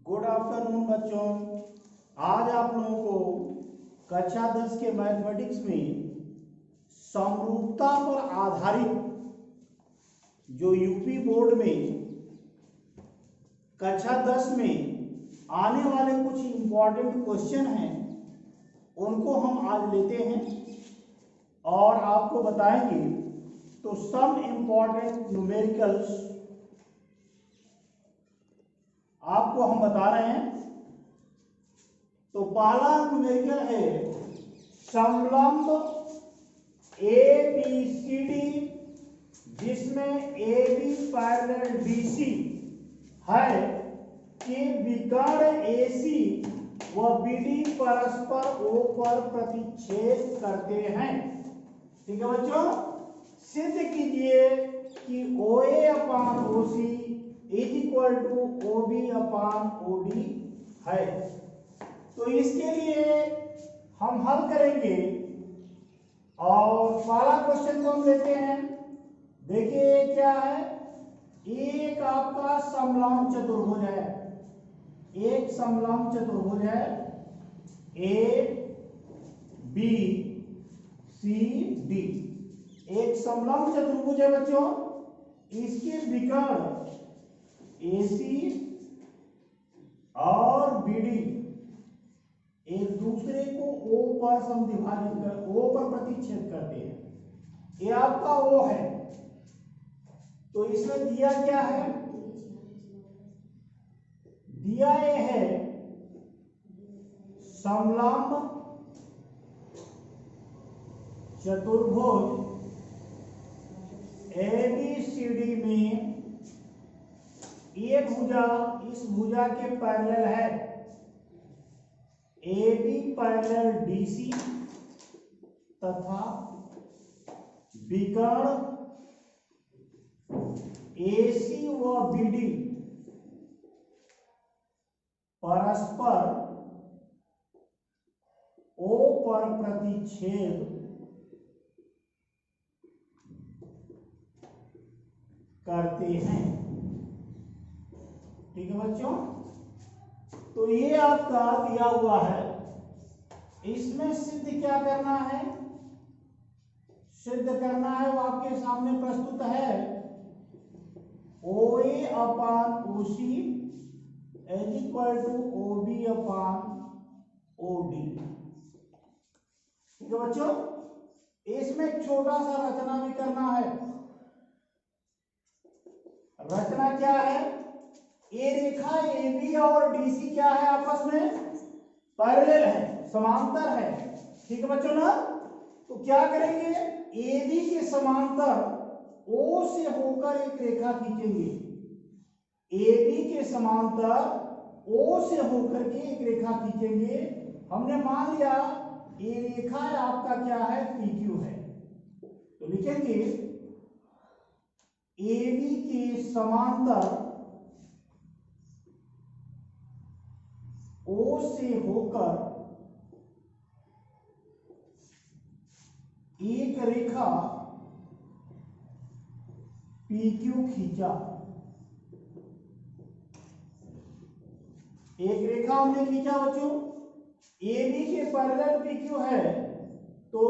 Good afternoon बच्चों। आज आप लोगों को कक्षा 10 के मैथमेटिक्स में समरूपता पर आधारित जो यूपी बोर्ड में कक्षा 10 में आने वाले कुछ इम्पॉर्टेंट क्वेश्चन हैं उनको हम आज लेते हैं और आपको बताएंगे। तो सम इम्पॉर्टेंट न्यूमेरिकल्स आपको हम बता रहे हैं। तो पहला न्यूमेरिकल है समलंब ABCD जिसमें AB पैरेलल BC है कि विकर्ण AC व BD परस्पर O पर प्रतिच्छेद करते हैं। ठीक है बच्चों, सिद्ध कीजिए कि OA upon OC is equal to OB upon OD है। तो इसके लिए हम हल करेंगे और पहला क्वेश्चन को हम लेते हैं। देखिए क्या है, एक आपका समलंब चतुर्भुज है, एक समलंब चतुर्भुज है ABCD, एक समलंब चतुर्भुज है बच्चों। इसके विकर्ण AC और BD एक दूसरे को O पर समद्विभाजित कर O पर प्रतिच्छेद करते हैं। ये आपका O है। तो इसमें दिया क्या है, दिया ये है समलंब चतुर्भुज ABCD में ये भुजा इस भुजा के पैरेलल है AB पैरेलल DC तथा विकर्ण AC व BD परस्पर O पर प्रतिच्छेद करते हैं। ठीक है बच्चों, तो ये आपका दिया हुआ है। इसमें सिद्ध क्या करना है, सिद्ध करना है वो आपके सामने प्रस्तुत है। OA upon OC is equal to OB upon OD। ठीक है बच्चों, इसमें एक छोटा सा रचना भी करना है। रचना क्या है, ये रेखा AB और DC क्या है, आपस में पैरेलल है, समांतर है। ठीक है बच्चों ना। तो क्या करेंगे, AB के समांतर O से होकर एक रेखा खींचेंगे। AB के समांतर O से होकर के एक रेखा खींचेंगे। हमने मान लिया ये रेखा है आपका क्या है, PQ है। तो लिखेंगे AB के समांतर O से होकर एक रेखा PQ खींचा। एक रेखा हमने खींचा बच्चों, AB के पैरेलल PQ है तो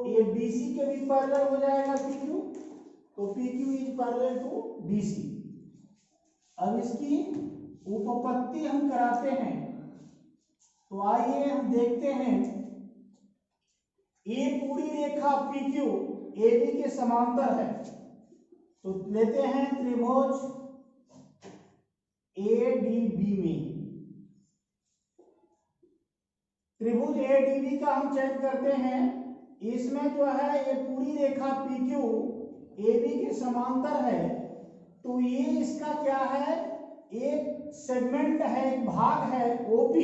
ये BC के भी पैरेलल हो जाएगा PQ। तो PQ is parallel to BC। अब इसकी उपपत्ति हम कराते हैं। तो आइए हम देखते हैं, ये पूरी रेखा PQ AB के समांतर है। तो लेते हैं त्रिभुज ADB में, त्रिभुज ADB का हम चयन करते हैं। इसमें जो है ये पूरी रेखा PQ AB के समांतर है। तो ये इसका क्या है, एक सेगमेंट है, एक भाग है OP।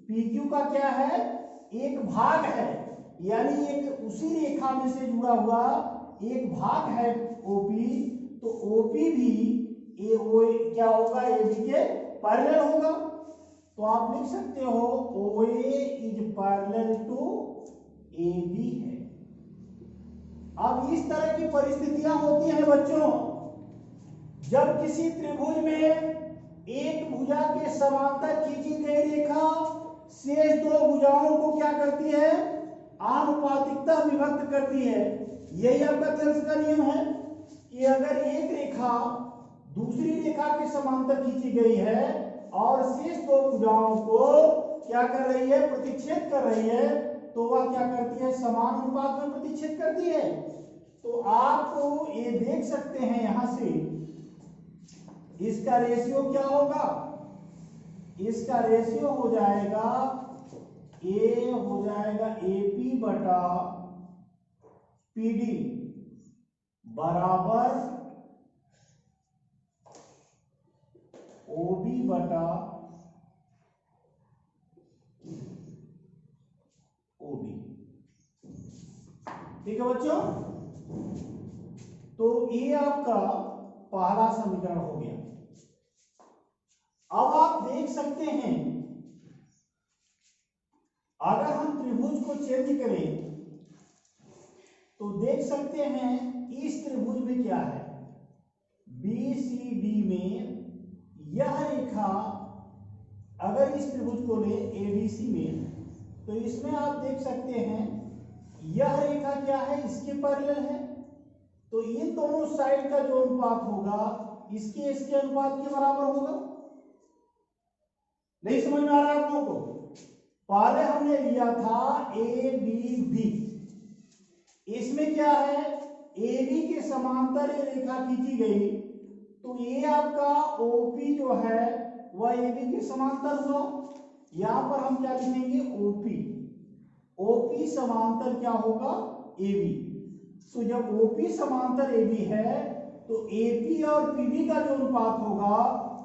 PQ का क्या है, एक भाग है, यानी एक उसी रेखा में से जुड़ा हुआ एक भाग है OP। तो OP भी क्या होगा, AB के पैरेलल होगा। तो आप लिख सकते हो OA is parallel to AB है। अब इस तरह की परिस्थितियां होती हैं बच्चों, जब किसी त्रिभुज में एक भुजा के समांतर खींची गई रेखा शेष दो भुजाओं को क्या करती है, आनुपातिकता विभक्त करती है। यही आपका थेल्स का नियम है कि अगर एक रेखा दूसरी रेखा के समांतर खींची गई है और शेष दो भुजाओं को क्या कर रही है, प्रतिच्छेद कर रही है, तो वह क्या करती है, समान अनुपात में प्रतिच्छेद करती है। तो आप ये देख सकते हैं यहां से इसका रेशियो क्या होगा, इसका रेशियो हो जाएगा ए हो जाएगा एपी बटा पीडी बराबर ओबी बटा ओडी। ठीक है बच्चों, तो ये आपका पहला समीकरण हो गया। अब आप देख सकते हैं अगर हम त्रिभुज को चेंज करें तो देख सकते हैं इस त्रिभुज में क्या है, BCD में यह रेखा अगर इस त्रिभुज को ले ABC में, तो इसमें आप देख सकते हैं यह रेखा क्या है, इसके पैरेलल है। तो इन दोनों साइड का जो अनुपात होगा इसके अनुपात के बराबर होगा। नहीं समझ में आ रहा है आप लोगों को? पहले हमने लिया था ADB, इसमें क्या है, AB के समांतर ये रेखा खींची गई, तो ये आपका OP जो है वह AB के समांतर हुआ। यहां पर हम क्या लिखेंगे, OP समांतर क्या होगा, AB। तो जब OP समांतर AB है तो AP और PD का जो अनुपात होगा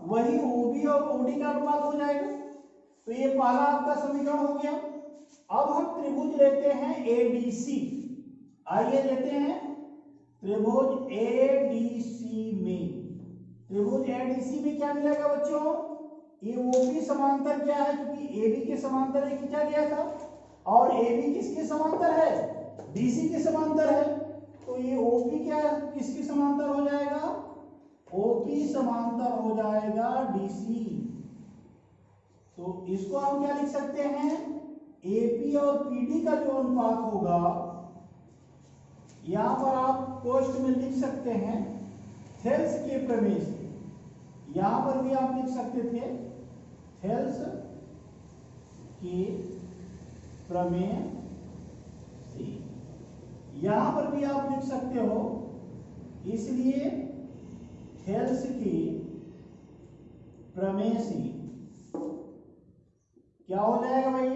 वही OB और OD का अनुपात हो जाएगा। तो ये पहला आपका समीकरण हो गया। अब हम त्रिभुज लेते हैं ADC, आइए लेते हैं त्रिभुज ADC में। त्रिभुज ADC में क्या मिलेगा बच्चों, ये OP समांतर क्या है, क्योंकि AB के समांतर ये खींचा गया था और AB किसके समांतर है, DC के समांतर है। तो ये OP क्या किसके समांतर हो जाएगा, OP समांतर हो जाएगा DC। तो इसको हम क्या लिख सकते हैं, AP और PD का जो अनुपात होगा, यहां पर आप कोष्ठ में लिख सकते हैं थेल्स के प्रमेय से, यहां पर भी आप लिख सकते थे थेल्स के प्रमेय से, यहां पर भी आप लिख सकते हो, इसलिए थेल्स के प्रमेय से क्या हो जाएगा भाई,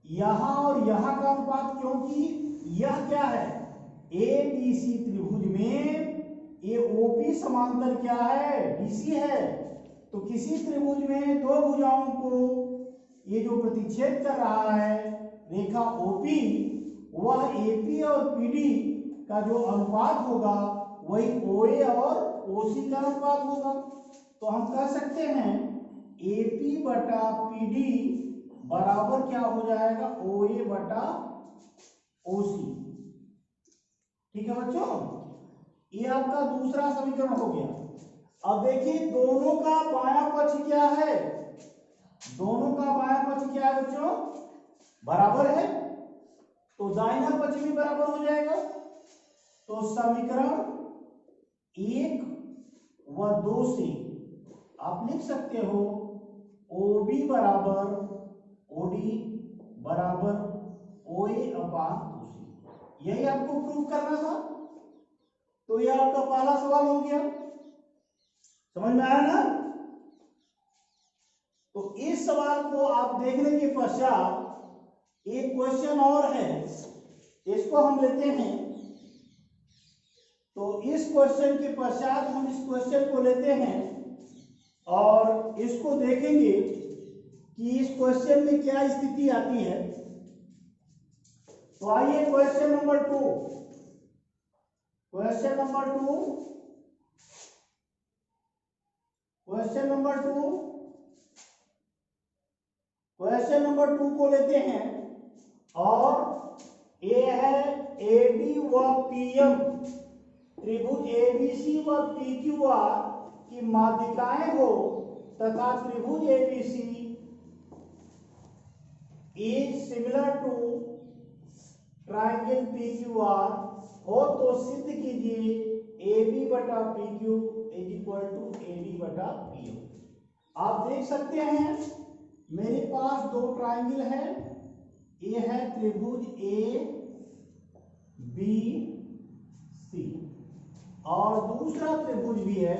यहां और यहां का अनुपात, क्योंकि यह क्या है, ABC त्रिभुज में ये OP समांतर क्या है, DC है। तो किसी त्रिभुज में दो भुजाओं को ये जो प्रतिच्छेद कर रहा है रेखा OP, वह AP और PD का जो अनुपात होगा वही OA और OC का अनुपात होगा। तो हम कह सकते हैं AP बटा PD बराबर क्या हो जाएगा, OA बटा OC। ठीक है बच्चों, ये आपका दूसरा समीकरण हो गया। अब देखिए दोनों का बायां पक्ष क्या है, दोनों का बायां पक्ष क्या है बच्चों, बराबर है, तो दाहिना पक्ष भी बराबर हो जाएगा। तो समीकरण 1 व 2 से आप लिख सकते हो OB बराबर OD बराबर OA अपान OC। यही आपको प्रूव करना था। तो ये आपका पहला सवाल हो गया, समझ में आया ना? तो इस सवाल को आप देखने के पश्चात एक क्वेश्चन और है, इसको हम लेते हैं। तो इस क्वेश्चन के पश्चात हम इस क्वेश्चन को लेते हैं और इसको देखेंगे कि इस क्वेश्चन में क्या स्थिति आती है। तो आइए question number 2, question number 2, question number 2, question number 2 को लेते हैं और ये है AD व PM त्रिभुज ABC व PQR की माध्यिकाएं हो तथा त्रिभुज ABC is similar to triangle PQR हो तो सिद्ध कीजिए AB बटा PQ is equal to AD बटा PO। आप देख सकते हैं मेरे पास दो ट्राइंगल है, ये है त्रिभुज ABC और दूसरा त्रिभुज भी है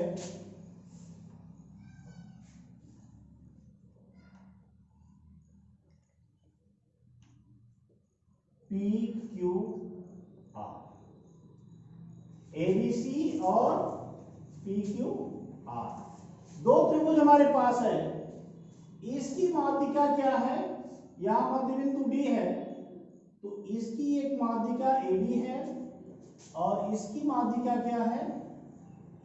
PQR, ABC और PQR दो त्रिभुज हमारे पास है। इसकी माध्यिका क्या है, यहां मध्य बिंदु D है तो इसकी एक माध्यिका AB है और इसकी माध्यिका क्या है,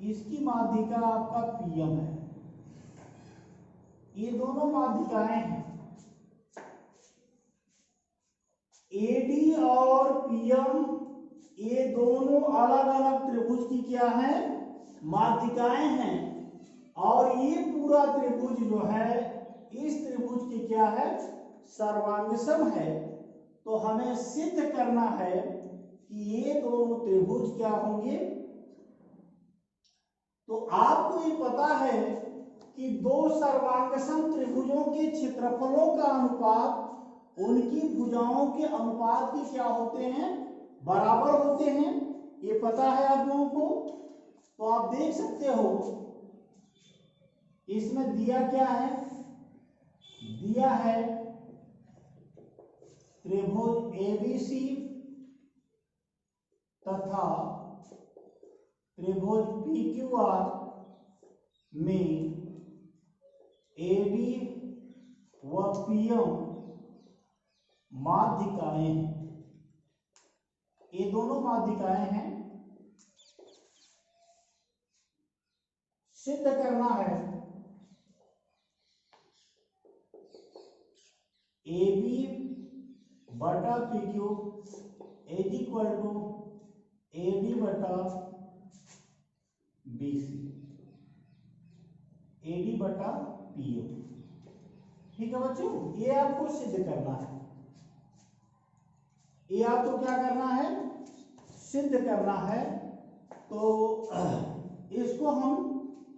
इसकी माध्यिका आपका PM है। ये दोनों माध्यिकाएं हैं। AD और PM ये दोनों अलग अलग त्रिभुज की क्या है, माध्यिकाएं हैं और ये पूरा त्रिभुज जो है इस त्रिभुज की क्या है, सर्वांगसम है। तो हमें सिद्ध करना है कि ये दोनों त्रिभुज क्या होंगे। तो आपको ये पता है कि दो सर्वांगसम त्रिभुजों के क्षेत्रफलों का अनुपात उनकी भुजाओं के अनुपात की क्या होते हैं, बराबर होते हैं। ये पता है आप लोगों को। तो आप देख सकते हो इसमें दिया क्या है, दिया है त्रिभुज ABC तथा त्रिभुज PQR में AD व PM माध्यिकाएं हैं। ये दोनों माध्यिकाएं हैं। सिद्ध करना है AB बटा PQ is equal to AD बटा BC, AD बटा PO। ठीक है बच्चों, ये आपको सिद्ध करना है। ये आपको क्या करना है, सिद्ध करना है। तो इसको हम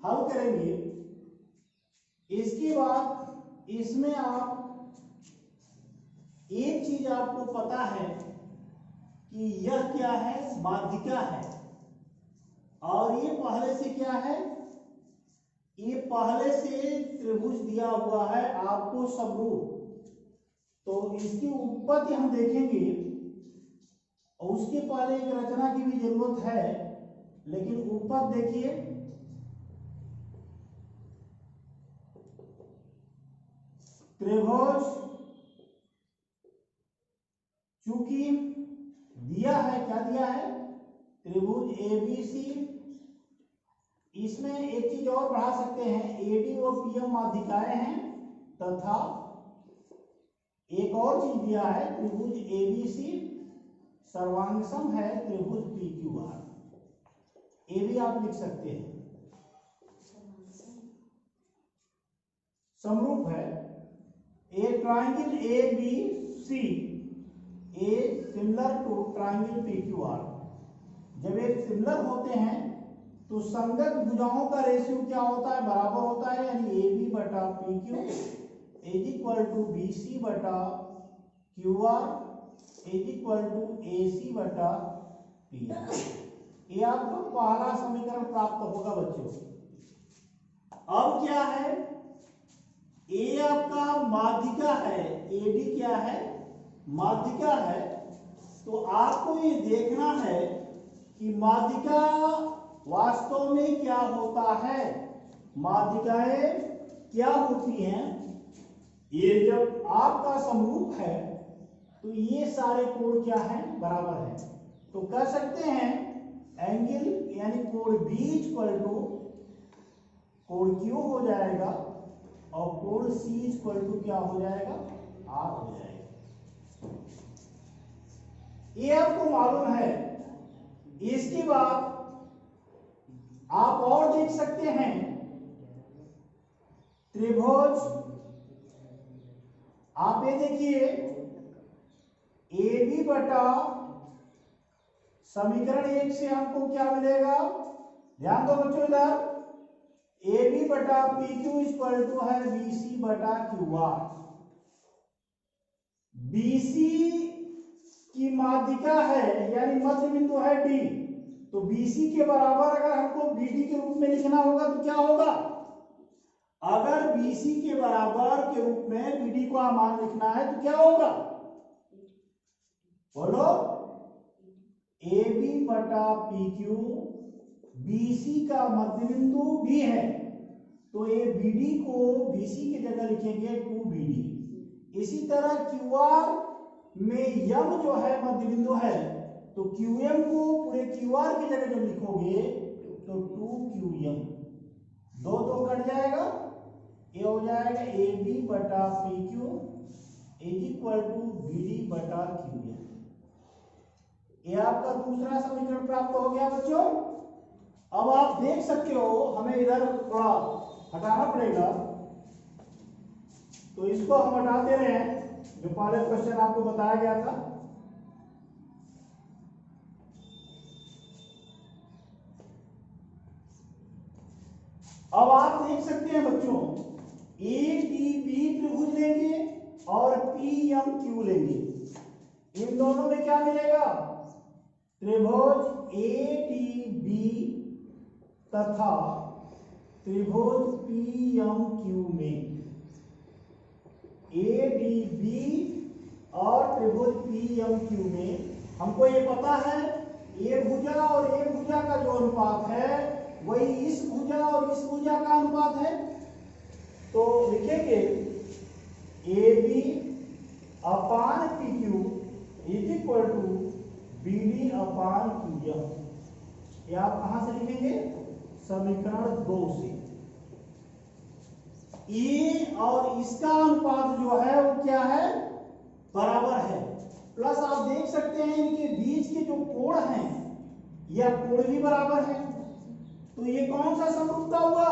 हल करेंगे। इसके बाद इसमें आप एक चीज आपको पता है कि यह क्या है, माध्यिका है और ये पहले से क्या है, ये पहले से त्रिभुज दिया हुआ है आपको समरूप। तो इसकी उत्पत्ति हम देखेंगे और उसके पहले एक रचना की भी जरूरत है, लेकिन उत्पत्ति देखिए। त्रिभुज चूंकि दिया है, क्या दिया है, त्रिभुज ABC, इसमें एक चीज और बढ़ा सकते हैं, AD और PM माध्यिकाएं हैं तथा एक और चीज दिया है त्रिभुज ABC सर्वांगसम है त्रिभुज PQR। ये भी आप लिख सकते हैं, समरूप है। ए triangle ABC is similar to triangle PQR। जब ये सिमिलर होते हैं तो संगत भुजाओं का रेशियो क्या होता है, बराबर होता है। यानी AB बटा PQ is equal to BC बटा QR is equal to AC बटा PR। ये आपको पहला समीकरण प्राप्त होगा बच्चों। अब क्या है, ये आपका माध्यिका है, AD क्या है, माध्यिका है। तो आपको ये देखना है कि माध्यिका वास्तव में क्या होता है, माध्यिकाएं क्या होती हैं। ये जब आपका समरूप है तो ये सारे कोण क्या है, बराबर है। तो कह सकते हैं एंगल यानी कोण B इक्वल टू कोण Q हो जाएगा और कोण C इक्वल टू क्या हो जाएगा, R हो जाएगा। ये आपको मालूम है। इसके बाद आप और देख सकते हैं त्रिभुज, आप ये देखिए ए बी बटा समीकरण 1 से हमको क्या मिलेगा, ध्यान दो बच्चों इधर, ए बी बटा पी क्यू इक्वल टू है बी सी बटा क्यू आर। बी सी की माध्यिका है यानी मध्य बिंदु है डी, तो बी सी के बराबर अगर हमको बी डी के रूप में लिखना होगा तो क्या होगा, अगर बी सी के बराबर के रूप में बी डी को मान लिखना है तो क्या होगा, बोलो, ए बी बटा पी क्यू, बी सी का मध्य बिंदु डी है तो ए बी डी को बी सी की जगह लिखेंगे 2BD। इसी तरह क्यू आर में यम जो है मध्य बिंदु है तो क्यू एम को पूरे क्यू आर की जगह जब लिखोगे तो 2QM, दो दो कट जाएगा, ये हो जाएगा ए बी बटा P Q is equal to B D बटा QM। ये आपका दूसरा समीकरण प्राप्त हो गया बच्चों। अब आप देख सकते हो हमें इधर थोड़ा हटाना पड़ेगा, तो इसको हम हटा दे रहे हैं जो पहले क्वेश्चन आपको बताया गया था। अब आप देख सकते हैं बच्चों ए टी बी त्रिभुज लेंगे और पी एम क्यू लेंगे, इन दोनों में क्या मिलेगा, त्रिभुज ए टी बी तथा त्रिभुज पी एम क्यू में ए डी बी और त्रिभुज पी एम क्यू में हमको ये पता है ए भुजा और ए भुजा का जो अनुपात है वही इस भुजा और इस भुजा का अनुपात है, तो लिखेंगे ए बी अपान P Q is equal to B D अपान क्यू एम। ये आप कहां से लिखेंगे, समीकरण 2 से। ए और इसका अनुपात जो है वो क्या है, बराबर है, प्लस आप देख सकते हैं इनके बीच के जो कोण हैं यह कोण भी बराबर है, तो ये कौन सा समरूपता हुआ,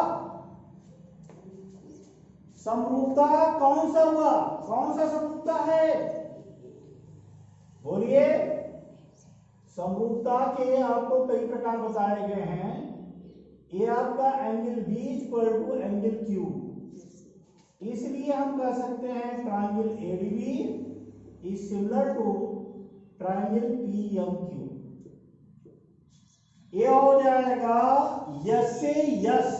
समरूपता कौन सा हुआ, कौन सा समरूपता है, बोलिए। समरूपता के आपको कई प्रकार बताए गए हैं। ये आपका angle B equal to angle Q, इसलिए हम कह सकते हैं triangle ADB is similar to triangle PMQ. ये हो जाएगा यस से S,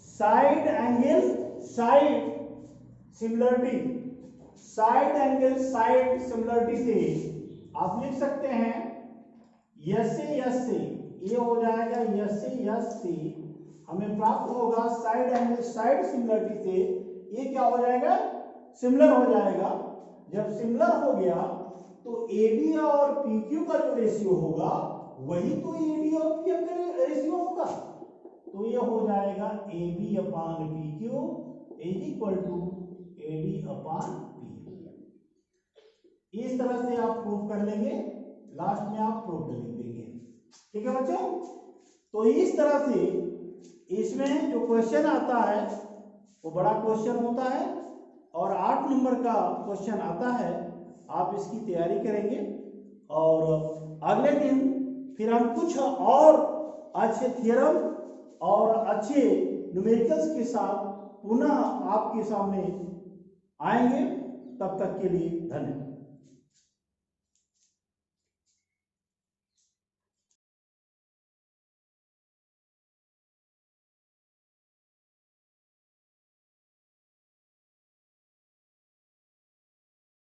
side angle side similarity, side angle side similarity से आप लिख सकते हैं यस से यस से, ये हो जाएगा यस से यस से हमें प्राप्त होगा साइड एंगल साइड सिमिलरिटी से, ये क्या हो जाएगा, सिमिलर हो जाएगा। जब सिमिलर हो गया तो AB और PQ का जो रेशियो होगा वही तो AD और PM का रेशियो होगा, तो ये हो जाएगा AB अपान PQ is equal to AD अपान PM। इस तरह से आप प्रूव कर लेंगे, लास्ट में आप प्रूफ लिख देंगे, ठीक है बच्चों। तो इस तरह से इसमें जो क्वेश्चन आता है वो बड़ा क्वेश्चन होता है और 8 नंबर का क्वेश्चन आता है, आप इसकी तैयारी करेंगे और अगले दिन फिर हम कुछ और अच्छे थ्योरम और अच्छे न्यूमेरिकल्स के साथ पुनः आपके सामने आएंगे। तब तक के लिए धन्यवाद।